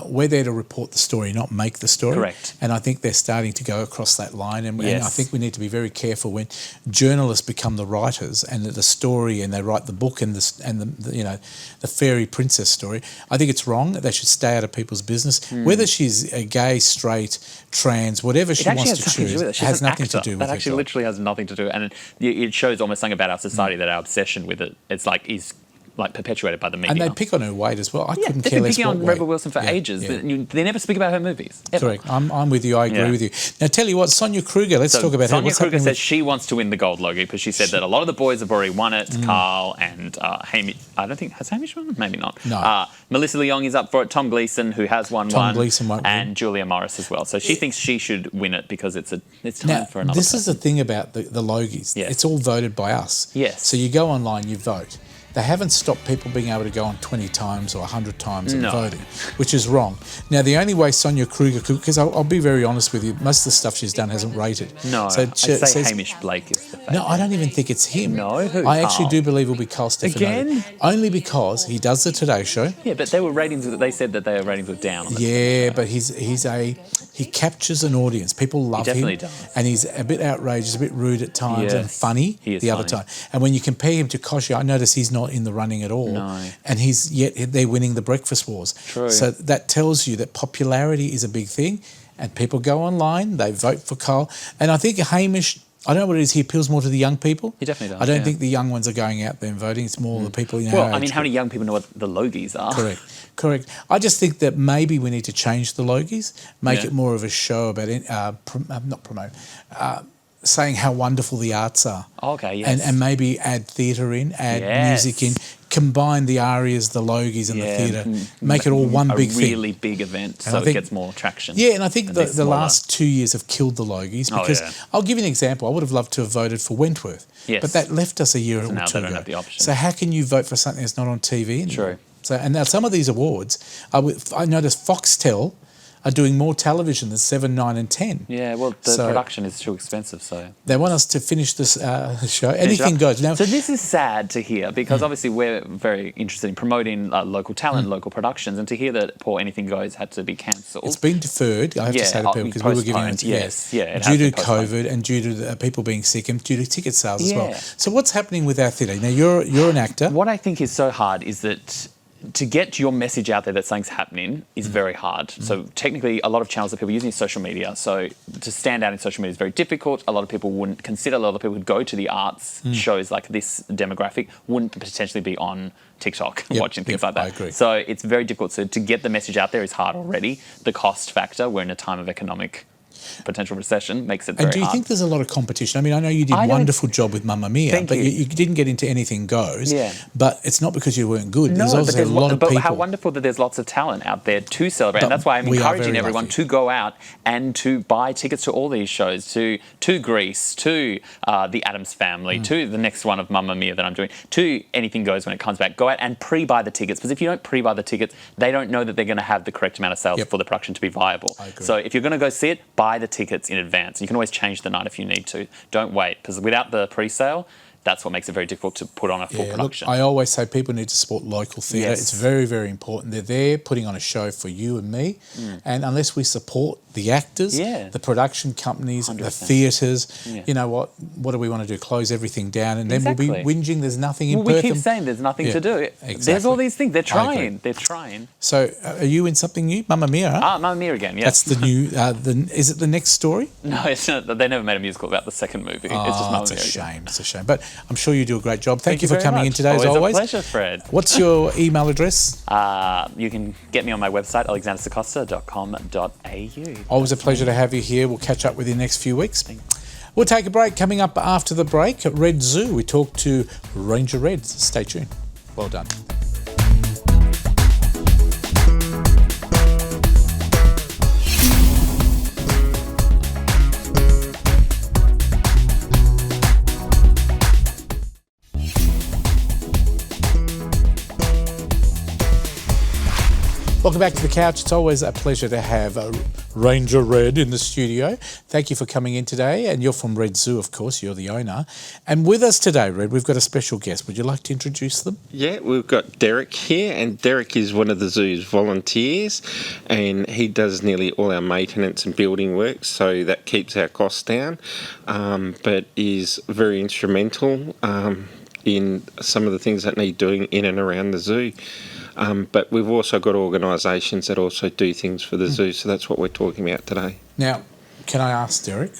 we're there to report the story, not make the story. Correct. And I think they're starting to go across that line. And I Yes. think we need to be very careful when journalists become the writers and the story, and they write the book and the fairy princess story. I think it's wrong. They should stay out of people's business. Whether she's a gay, straight, trans, whatever she It actually wants has to nothing to choose, do with it. She's has an nothing actor. to do with that her actually job. literally has nothing to do. And it shows almost something about our society that our obsession with it, it's like, is like perpetuated by the media. And they pick on her weight as well. I couldn't they've care been less picking what on weight. Rebel Wilson for ages. They never speak about her movies. Ever. Correct. I'm with you. I agree with you. Now, tell you what, Sonia Kruger, let's talk about her. Sonia What's Kruger happening says she wants to win the gold logie because she said that a lot of the boys have already won it. Carl and Hamish. I don't think, has Hamish won? Maybe not. No. Melissa Leong is up for it. Tom Gleeson, who has won Tom one. Gleeson won't win. And Julia Morris as well. So she thinks she should win it because it's time Now, for another this person. is the thing about the Logies. Yes. It's all voted by us. Yes. So you go online, you vote. They haven't stopped people being able to go on 20 times or 100 times and voting, which is wrong. Now, the only way Sonia Kruger could, because I'll be very honest with you, most of the stuff she's done hasn't rated. No, so I'd say Hamish Blake is the favourite. No, I don't even think it's him. No? Who? I actually Carl? do believe it'll be Carl Stefanovic. Again? Only because he does the Today Show. Yeah, but they were ratings. They said that their ratings were down. On But he captures an audience. People love him. He definitely does. And he's a bit outrageous, a bit rude at times, and Yes, funny he is the other funny. time. And when you compare him to Koshy, I notice he's not in the running at all. No. And yet they're winning the Breakfast Wars. True. So that tells you that popularity is a big thing, and people go online, they vote for Carl. And I think Hamish, I don't know what it is, he appeals more to the young people. He definitely does. I don't think the young ones are going out there and voting. It's more the people in our Well, I age mean, how many young people know what the Logies are? Correct. I just think that maybe we need to change the Logies, make it more of a show about saying how wonderful the arts are. Okay, yes. And maybe add theatre in, add music in, combine the arias, the Logies and the theatre, make it all one big thing. A really big event so it gets more traction. Yeah, and I think the last 2 years have killed the Logies because I'll give you an example. I would have loved to have voted for Wentworth, but that left us a year or two now they don't ago. have the option. So how can you vote for something that's not on TV anymore? True. So, and now some of these awards, I noticed Foxtel are doing more television than 7, 9 and 10. Yeah, well, the production is too expensive, so... They want us to finish this show. Anything goes. Now, so this is sad to hear because obviously we're very interested in promoting local talent, local productions, and to hear that Poor Anything Goes had to be cancelled. it's been deferred, I have to say to people, because we were giving it due to COVID and due to the people being sick and due to ticket sales as well. So what's happening with our theatre? Now, you're an actor. What I think is so hard is that to get your message out there that something's happening is very hard. So technically, a lot of channels that people are using is social media. So to stand out in social media is very difficult. A lot of people wouldn't consider, a lot of people who go to the arts shows like this demographic wouldn't potentially be on TikTok watching things like that. I agree. So it's very difficult. So to get the message out there is hard already. The cost factor, we're in a time of economic potential recession, makes it very hard. And do you think there's a lot of competition? I mean, I know you did a wonderful job with Mamma Mia, but you didn't get into Anything Goes. Yeah. But it's not because you weren't good. No, there's also a lot of people. But how wonderful that there's lots of talent out there to celebrate. And that's why I'm encouraging everyone to go out and to buy tickets to all these shows, to Grease, to The Addams Family, to the next one of Mamma Mia that I'm doing, to Anything Goes when it comes back. Go out and pre-buy the tickets, because if you don't pre-buy the tickets, they don't know that they're going to have the correct amount of sales for the production to be viable. So if you're going to go see it, buy the tickets in advance. You can always change the night if you need to. Don't wait, because without the pre-sale, that's what makes it very difficult to put on a full production. Look, I always say people need to support local theatre. It's very, very important. They're there putting on a show for you and me. And unless we support the actors, the production companies, 100%. The theatres, you know what do we want to do? Close everything down and then we'll be whinging there's nothing in Perth. We keep saying there's nothing to do. Exactly. There's all these things. They're trying. So are you in something new? Mamma Mia, huh? Mamma Mia again, That's the new, is it the next story? No, it's not. They never made a musical about the second movie. It's just Mamma Mia. It's a shame. It's a shame. But I'm sure you do a great job. Thank you for coming in today, as always. A pleasure, Fred. What's your email address? You can get me on my website, alexandersacosta.com.au. Always a pleasure to have you here. We'll catch up with you next few weeks. We'll take a break. Coming up after the break at Red Zoo, we talk to Ranger Red. Stay tuned. Well done. Welcome back to the couch. It's always a pleasure to have Ranger Red in the studio. Thank you for coming in today. And you're from Red Zoo, of course. You're the owner. And with us today, Red, we've got a special guest. Would you like to introduce them? Yeah, we've got Derek here. And Derek is one of the zoo's volunteers. And he does nearly all our maintenance and building work. So that keeps our costs down. But is very instrumental in some of the things that need doing in and around the zoo. But we've also got organisations that also do things for the zoo, so that's what we're talking about today. Now, can I ask, Derek,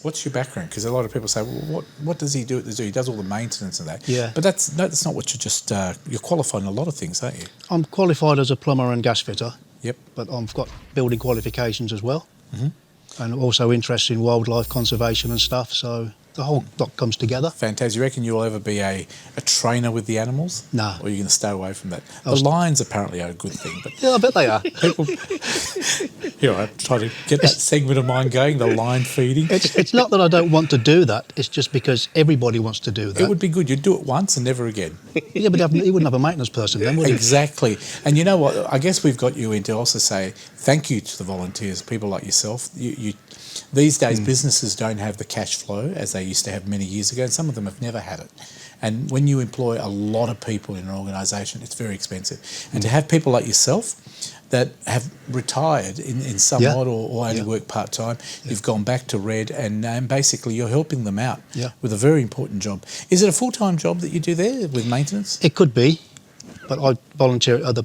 What's your background? Because a lot of people say, well, what does he do at the zoo? He does all the maintenance and that. Yeah. But that's not what you just... you're qualified in a lot of things, aren't you? I'm qualified as a plumber and gas fitter. Yep. But I've got building qualifications as well. And also interested in wildlife conservation and stuff, so the whole lot comes together. Fantastic. You reckon you'll ever be a trainer with the animals? No. Or are you going to stay away from that? The lions apparently are a good thing, but... Yeah, I bet they are. People... Here, I'm trying to get that segment of mine going, the lion feeding. It's not that I don't want to do that, it's just because everybody wants to do that. It would be good. You'd do it once and never again. Yeah, but you wouldn't have a maintenance person then, would you? Exactly. And you know what? I guess we've got you in to also say thank you to the volunteers, people like yourself. These days, businesses don't have the cash flow as they used to have many years ago, and some of them have never had it. And when you employ a lot of people in an organisation, it's very expensive. And to have people like yourself that have retired in somewhat or only work part-time, you've gone back to Red and basically you're helping them out with a very important job. Is it a full-time job that you do there with maintenance? It could be, but I volunteer at other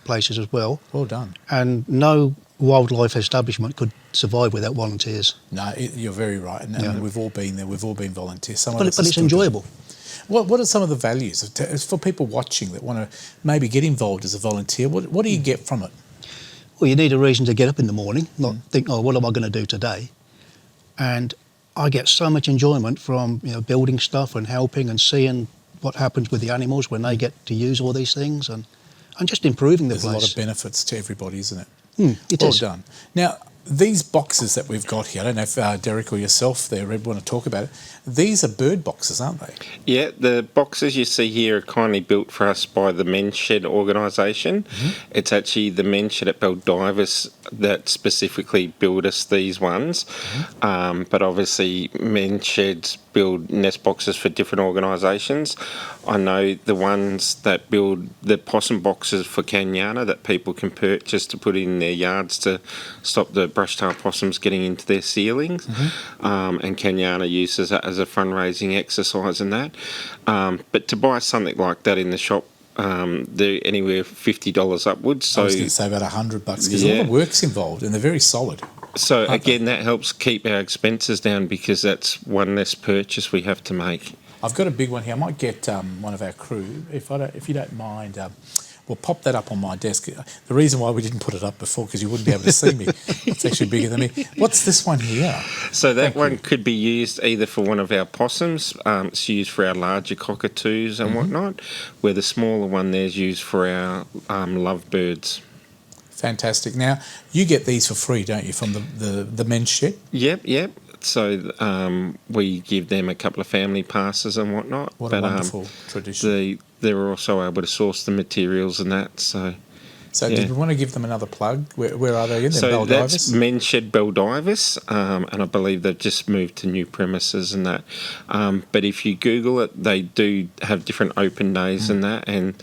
places as well. Well done. And no wildlife establishment could survive without volunteers. No, you're very right. And we've all been there. We've all been volunteers. But it's enjoyable. What are some of the values for people watching that want to maybe get involved as a volunteer? What do you get from it? Well, you need a reason to get up in the morning, not think, oh, what am I going to do today? And I get so much enjoyment from building stuff and helping and seeing what happens with the animals when they get to use all these things and just improving the place. There's a lot of benefits to everybody, isn't it? It well is. Done. Now, these boxes that we've got here, I don't know if Derek or yourself there, Red, want to talk about it. These are bird boxes, aren't they? Yeah, the boxes you see here are kindly built for us by the Men's Shed organisation. It's actually the Men's Shed at Baldivis that specifically build us these ones. But obviously, Men's Sheds build nest boxes for different organisations. I know the ones that build the possum boxes for Kanyana that people can purchase to put in their yards to stop the brush-tail possums getting into their ceilings. And Kanyana uses that as a fundraising exercise and that. But to buy something like that in the shop, they're anywhere $50 upwards. So I was going to say about $100 because a lot of work's involved and they're very solid. So again, that helps keep our expenses down because that's one less purchase we have to make. I've got a big one here. I might get one of our crew, if you don't mind. We'll pop that up on my desk. The reason why we didn't put it up before because you wouldn't be able to see me. It's actually bigger than me. What's this one here? So that one could be used either for one of our possums. It's used for our larger cockatoos and whatnot, where the smaller one there's used for our lovebirds. Fantastic. Now, you get these for free, don't you, from the Men's Shed? Yep. So we give them a couple of family passes and whatnot. What a wonderful tradition. They're also able to source the materials and that. So did we want to give them another plug? Where are they in? So that's Men's Shed Baldivis, and I believe they've just moved to new premises and that. But if you Google it, they do have different open days and that. And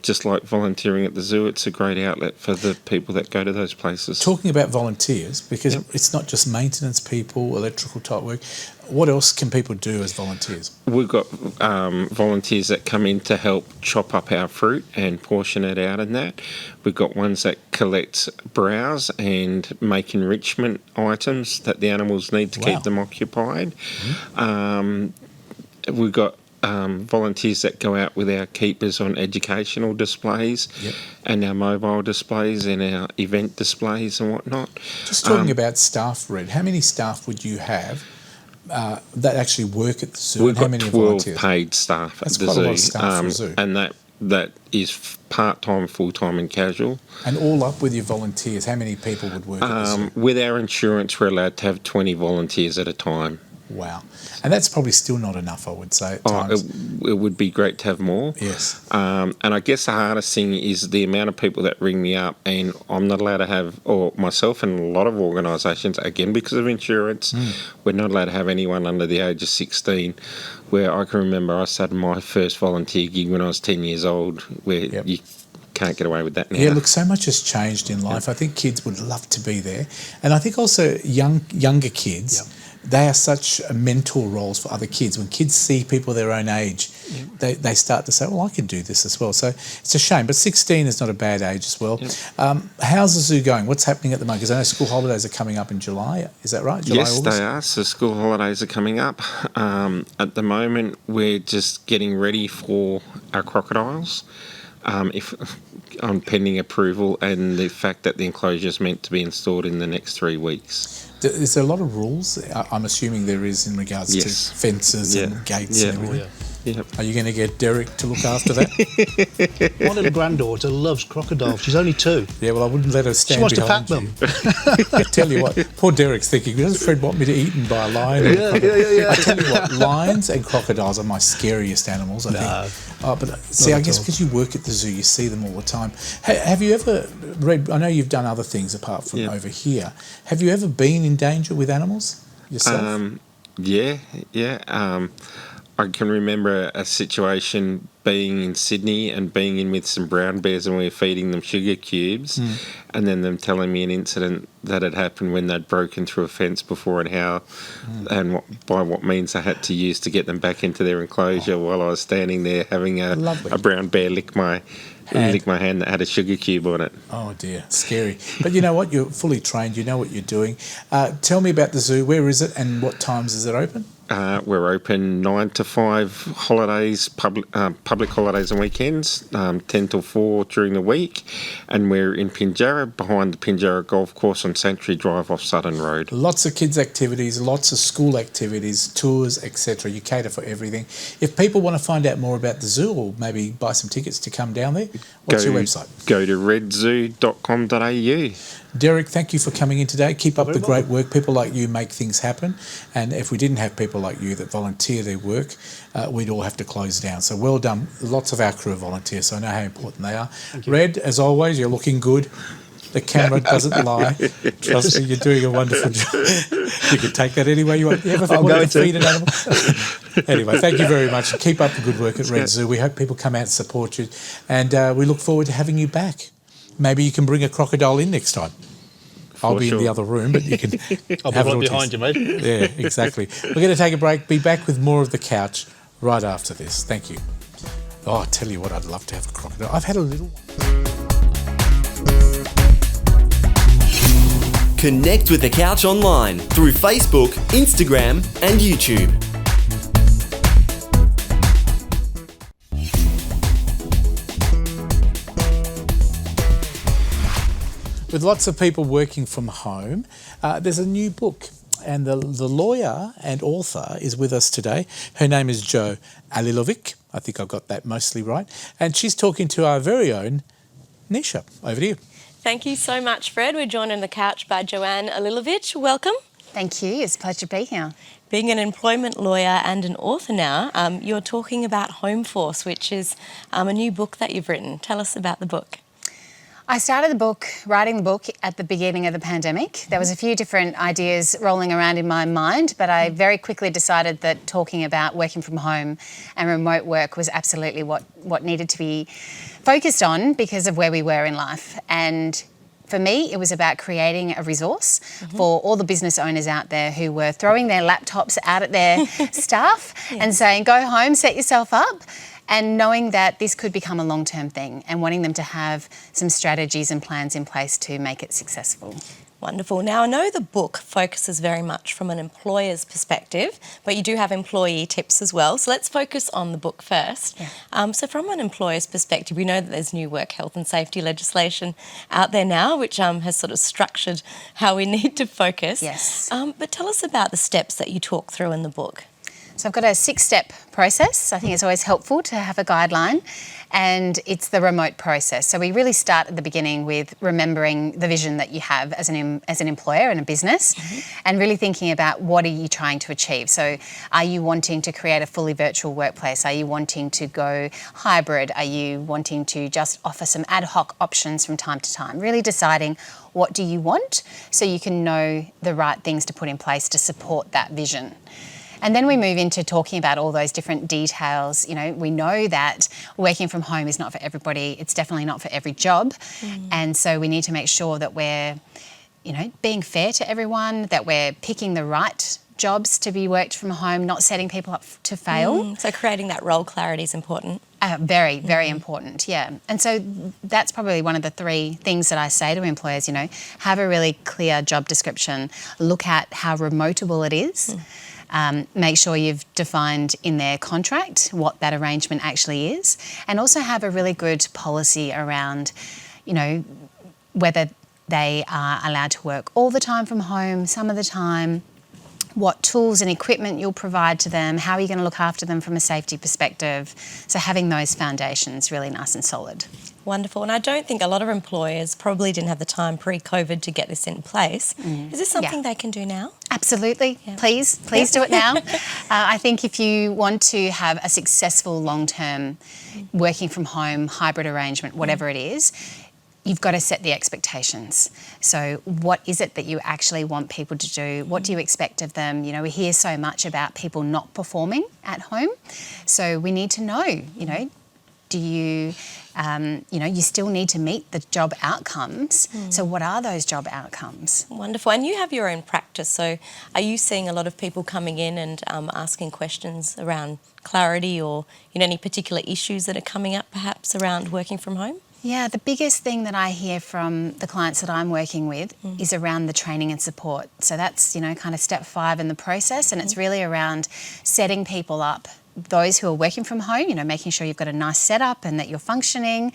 just like volunteering at the zoo, it's a great outlet for the people that go to those places. Talking about volunteers, because it's not just maintenance people, electrical type work. What else can people do as volunteers? We've got volunteers that come in to help chop up our fruit and portion it out and that. We've got ones that collect browse and make enrichment items that the animals need to keep them occupied. We've got volunteers that go out with our keepers on educational displays and our mobile displays and our event displays and whatnot. Just talking about staff, Red, how many staff would you have that actually work at the zoo? We've and how got many 12 volunteers? paid staff at the zoo. That's quite a lot of staff for a zoo. And that is part-time, full-time and casual. And all up with your volunteers, how many people would work at the zoo? With our insurance, we're allowed to have 20 volunteers at a time. Wow. And that's probably still not enough, I would say, at times. It would be great to have more. Yes. And I guess the hardest thing is the amount of people that ring me up, and I'm not allowed to have, or myself and a lot of organisations, again, because of insurance, we're not allowed to have anyone under the age of 16, where I can remember I started my first volunteer gig when I was 10 years old, where you can't get away with that now. Yeah, look, so much has changed in life. I think kids would love to be there. And I think also younger kids they are such mentor roles for other kids. When kids see people their own age, they start to say, well, I can do this as well. So it's a shame, but 16 is not a bad age as well. How's the zoo going? What's happening at the moment? Because I know school holidays are coming up in July. Is that right? July, yes, August? they are. So school holidays are coming up. At the moment, we're just getting ready for our crocodiles. If on pending approval and the fact that the enclosure is meant to be installed in the next 3 weeks. Is there a lot of rules? I'm assuming there is in regards to fences and gates and everything. Are you going to get Derek to look after that? My little granddaughter loves crocodiles. She's only 2. Yeah, well, I wouldn't let her stand She wants to behind pat you. them. I tell you what, poor Derek's thinking, does Fred want me to eat eaten by a lion? I tell you what, lions and crocodiles are my scariest animals, I think. But see, I guess because you work at the zoo, you see them all the time. Have you ever read, I know you've done other things apart from over here, have you ever been in danger with animals yourself? I can remember a situation being in Sydney and being in with some brown bears and we were feeding them sugar cubes and then them telling me an incident that had happened when they'd broken through a fence before and how and by what means I had to use to get them back into their enclosure while I was standing there having a brown bear lick my hand that had a sugar cube on it. Oh dear, scary. But you know what? You're fully trained. You know what you're doing. Tell me about the zoo. Where is it and what times is it open? We're open 9 to 5 holidays, public holidays and weekends, 10 till 4 during the week, and we're in Pinjarra behind the Pinjarra Golf Course on Sanctuary Drive off Sutton Road. Lots of kids' activities, lots of school activities, tours, etc. You cater for everything. If people want to find out more about the zoo or maybe buy some tickets to come down there, what's your website? Go to redzoo.com.au. Derek, thank you for coming in today. Keep up the great work. People like you make things happen. And if we didn't have people like you that volunteer their work, we'd all have to close down. So well done. Lots of our crew are volunteers, so I know how important they are. Red, as always, you're looking good. The camera doesn't lie. Trust me, you're doing a wonderful job. You can take that any way you want. You ever wanted to feed an animal? Anyway, thank you very much. Keep up the good work at Red Zoo. We hope people come out and support you. And we look forward to having you back. Maybe you can bring a crocodile in next time. I'll be in the other room, but you can I'll be right behind you, mate. Yeah, exactly. We're going to take a break. Be back with more of The Couch right after this. Thank you. Oh, I tell you what, I'd love to have a crocodile. I've had a little one. Connect with The Couch online through Facebook, Instagram and YouTube. With lots of people working from home, there's a new book, and the lawyer and author is with us today. Her name is Jo Alilovic. I think I got that mostly right. And she's talking to our very own Nisha. Over to you. Thank you so much, Fred. We're joined on the couch by Joanne Alilovic. Welcome. Thank you. It's a pleasure to be here. Being an employment lawyer and an author now, you're talking about Home Force, which is a new book that you've written. Tell us about the book. I started writing the book at the beginning of the pandemic. There was a few different ideas rolling around in my mind, but I very quickly decided that talking about working from home and remote work was absolutely what needed to be focused on because of where we were in life. And for me, it was about creating a resource for all the business owners out there who were throwing their laptops out at their staff and saying, go home, set yourself up. And knowing that this could become a long-term thing and wanting them to have some strategies and plans in place to make it successful. Wonderful. Now, I know the book focuses very much from an employer's perspective, but you do have employee tips as well. So let's focus on the book first. Yeah. So from an employer's perspective, we know that there's new work health and safety legislation out there now, which has sort of structured how we need to focus. Yes. But tell us about the steps that you talk through in the book. So I've got a 6-step process. I think it's always helpful to have a guideline, and it's the remote process. So we really start at the beginning with remembering the vision that you have as an employer and a business, and really thinking about what are you trying to achieve. So are you wanting to create a fully virtual workplace? Are you wanting to go hybrid? Are you wanting to just offer some ad hoc options from time to time? Really deciding what do you want so you can know the right things to put in place to support that vision. And then we move into talking about all those different details. You know, we know that working from home is not for everybody. It's definitely not for every job. And so we need to make sure that we're, being fair to everyone, that we're picking the right jobs to be worked from home, not setting people up to fail. So creating that role clarity is important. Very, very important, yeah. And so that's probably one of the 3 things that I say to employers, have a really clear job description, look at how remotable it is, make sure you've defined in their contract what that arrangement actually is, and also have a really good policy around, whether they are allowed to work all the time from home, some of the time, what tools and equipment you'll provide to them, how are you going to look after them from a safety perspective. So having those foundations really nice and solid. Wonderful. And I don't think a lot of employers probably didn't have the time pre-COVID to get this in place. Is this something they can do now? Absolutely. Yeah. Please do it now. I think if you want to have a successful long-term working from home hybrid arrangement, whatever it is, you've got to set the expectations. So what is it that you actually want people to do? What do you expect of them? We hear so much about people not performing at home. So we need to know, do you, you still need to meet the job outcomes. So what are those job outcomes? Wonderful. And you have your own practice. So are you seeing a lot of people coming in and asking questions around clarity or any particular issues that are coming up perhaps around working from home? Yeah, the biggest thing that I hear from the clients that I'm working with is around the training and support. So that's, kind of step 5 in the process, and it's really around setting people up, those who are working from home, making sure you've got a nice setup and that you're functioning,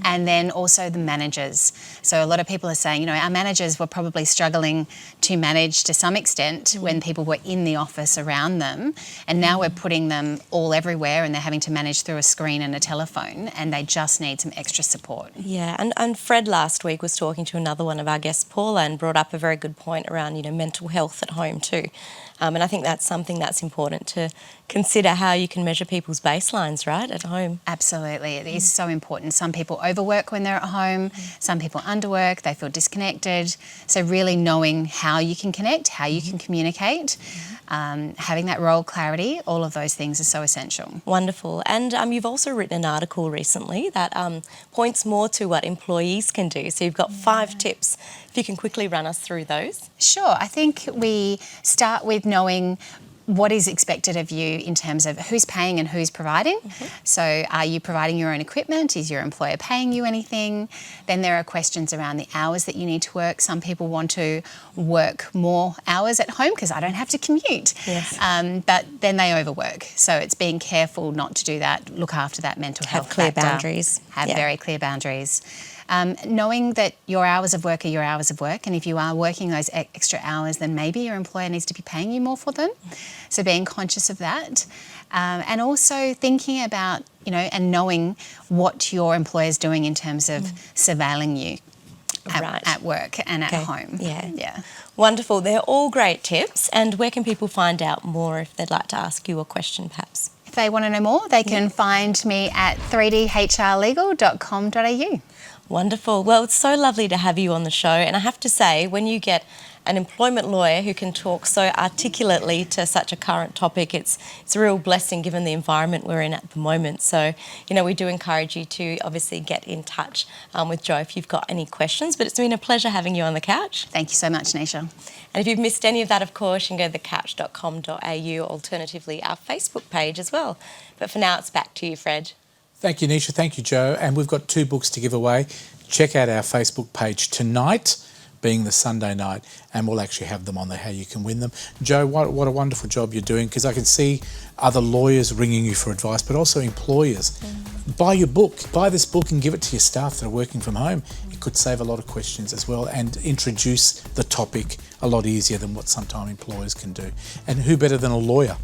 and then also the managers. So a lot of people are saying, our managers were probably struggling to manage to some extent when people were in the office around them, and now we're putting them all everywhere and they're having to manage through a screen and a telephone, and they just need some extra support. Yeah, and Fred last week was talking to another one of our guests, Paula, and brought up a very good point around, mental health at home too. And I think that's something that's important to consider, how you can measure people's baselines, right, at home. Absolutely. It is so important. Some people overwork when they're at home. Some people underwork. They feel disconnected. So really knowing how you can connect, how you can communicate, having that role clarity, all of those things are so essential. Wonderful. And you've also written an article recently that points more to what employees can do. So you've got 5 tips. If you can quickly run us through those. Sure. I think we start with knowing what is expected of you in terms of who's paying and who's providing. So are you providing your own equipment? Is your employer paying you anything? Then there are questions around the hours that you need to work. Some people want to work more hours at home because I don't have to commute. Yes. But then they overwork. So it's being careful not to do that, look after that mental health factor. Have clear boundaries. Have very clear boundaries. Knowing that your hours of work are your hours of work, and if you are working those extra hours, then maybe your employer needs to be paying you more for them. So being conscious of that, and also thinking about, and knowing what your employer is doing in terms of surveilling you at work and at home. Yeah. Wonderful. They're all great tips. And where can people find out more if they'd like to ask you a question, perhaps? If they want to know more, they can find me at 3dhrlegal.com.au. Wonderful. Well, it's so lovely to have you on the show. And I have to say, when you get an employment lawyer who can talk so articulately to such a current topic, it's a real blessing given the environment we're in at the moment. So, we do encourage you to obviously get in touch with Jo if you've got any questions. But it's been a pleasure having you on the couch. Thank you so much, Nisha. And if you've missed any of that, of course, you can go to thecouch.com.au, alternatively our Facebook page as well. But for now, it's back to you, Fred. Thank you, Nisha. Thank you, Jo. And we've got 2 books to give away. Check out our Facebook page tonight, being the Sunday night, and we'll actually have them on there, how you can win them. Jo, what a wonderful job you're doing, because I can see other lawyers ringing you for advice, but also employers. Buy your book. Buy this book and give it to your staff that are working from home. It could save a lot of questions as well and introduce the topic a lot easier than what sometimes employers can do. And who better than a lawyer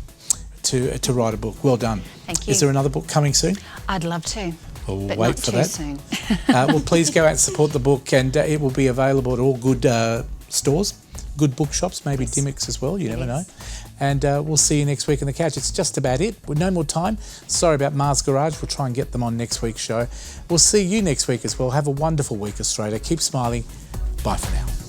to write a book? Well done. Thank you. Is there another book coming soon? I'd love to. We'll but wait not for too that. Soon. Well, please go out and support the book, and it will be available at all good stores, good bookshops, maybe Dymocks as well, you never know. And we'll see you next week on The Couch. It's just about it. With no more time. Sorry about Mars Garage. We'll try and get them on next week's show. We'll see you next week as well. Have a wonderful week, Australia. Keep smiling. Bye for now.